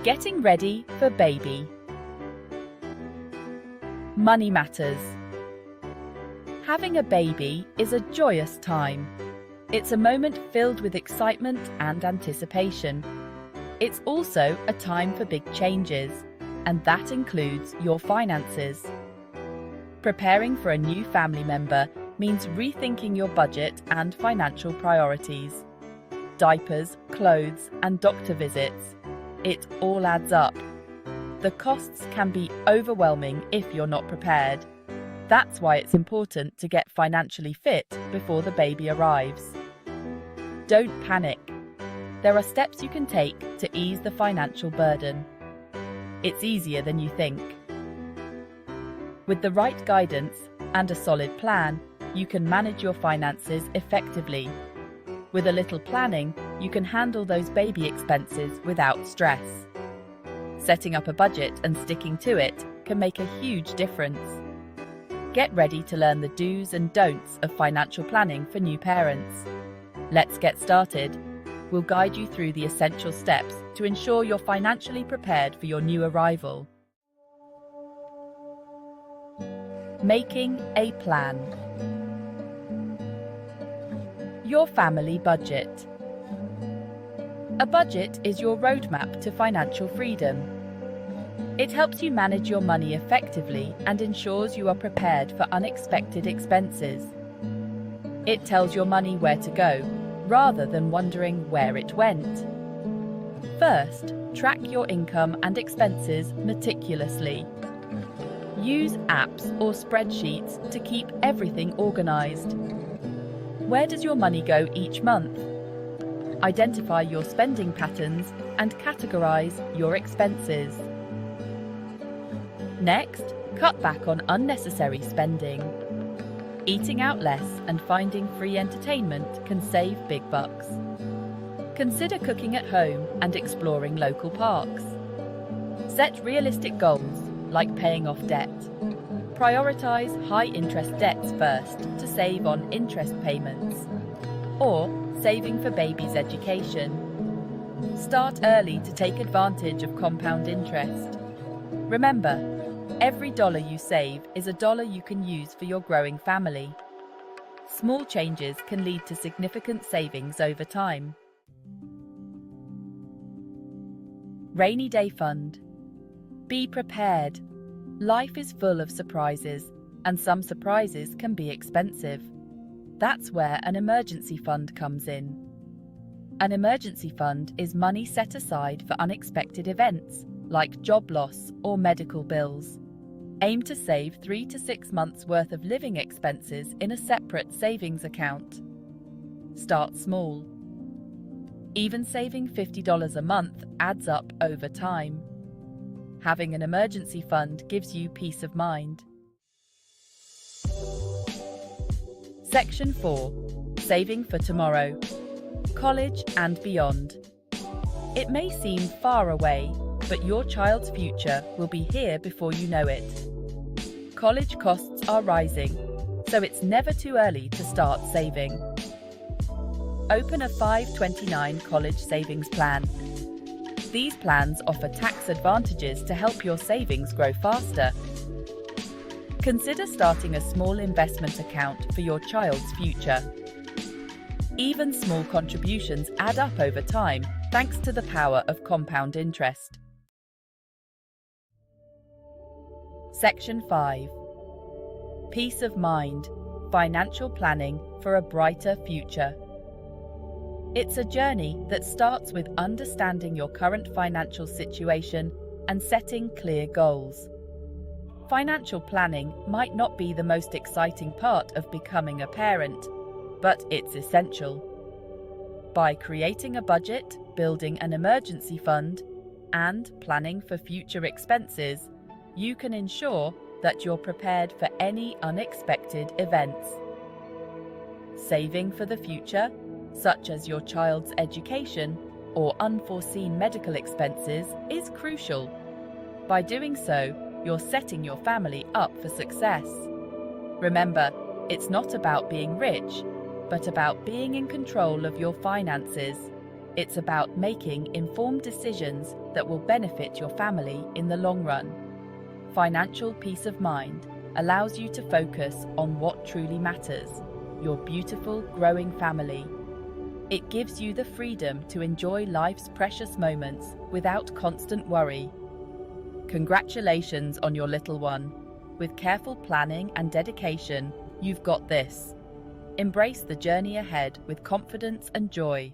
Getting ready for baby. Money matters. Having a baby is a joyous time. It's a moment filled with excitement and anticipation. It's also a time for big changes, and that includes your finances. Preparing for a new family member means rethinking your budget and financial priorities. Diapers, clothes, and doctor visits. It all adds up. The costs can be overwhelming if you're not prepared. That's why it's important to get financially fit before the baby arrives. Don't panic. There are steps you can take to ease the financial burden. It's easier than you think. With the right guidance and a solid plan, you can manage your finances effectively. With a little planning, you can handle those baby expenses without stress. Setting up a budget and sticking to it can make a huge difference. Get ready to learn the do's and don'ts of financial planning for new parents. Let's get started. We'll guide you through the essential steps to ensure you're financially prepared for your new arrival. Making a plan. Your family budget. A budget is your roadmap to financial freedom. It helps you manage your money effectively and ensures you are prepared for unexpected expenses. It tells your money where to go, rather than wondering where it went. First, track your income and expenses meticulously. Use apps or spreadsheets to keep everything organized. Where does your money go each month? Identify your spending patterns and categorize your expenses. Next, cut back on unnecessary spending. Eating out less and finding free entertainment can save big bucks. Consider cooking at home and exploring local parks. Set realistic goals, like paying off debt. Prioritize high-interest debts first to save on interest payments. Or saving for baby's education. Start early to take advantage of compound interest. Remember, every dollar you save is a dollar you can use for your growing family. Small changes can lead to significant savings over time. Rainy day fund. Be prepared. Life is full of surprises, and some surprises can be expensive. That's where an emergency fund comes in. An emergency fund is money set aside for unexpected events, like job loss or medical bills. Aim to save 3 to 6 months' worth of living expenses in a separate savings account. Start small. Even saving $50 a month adds up over time. Having an emergency fund gives you peace of mind. Section 4. Saving for tomorrow. College and beyond. It may seem far away, but your child's future will be here before you know it. College costs are rising, so it's never too early to start saving. Open a 529 college savings plan. These plans offer tax advantages to help your savings grow faster. Consider starting a small investment account for your child's future. Even small contributions add up over time thanks to the power of compound interest. Section 5. Peace of mind. Financial planning for a brighter future. It's a journey that starts with understanding your current financial situation and setting clear goals. Financial planning might not be the most exciting part of becoming a parent, but it's essential. By creating a budget, building an emergency fund, and planning for future expenses, you can ensure that you're prepared for any unexpected events. Saving for the future, such as your child's education or unforeseen medical expenses, is crucial. By doing so, you're setting your family up for success. Remember, it's not about being rich, but about being in control of your finances. It's about making informed decisions that will benefit your family in the long run. Financial peace of mind allows you to focus on what truly matters, your beautiful, growing family. It gives you the freedom to enjoy life's precious moments without constant worry. Congratulations on your little one. With careful planning and dedication, you've got this. Embrace the journey ahead with confidence and joy.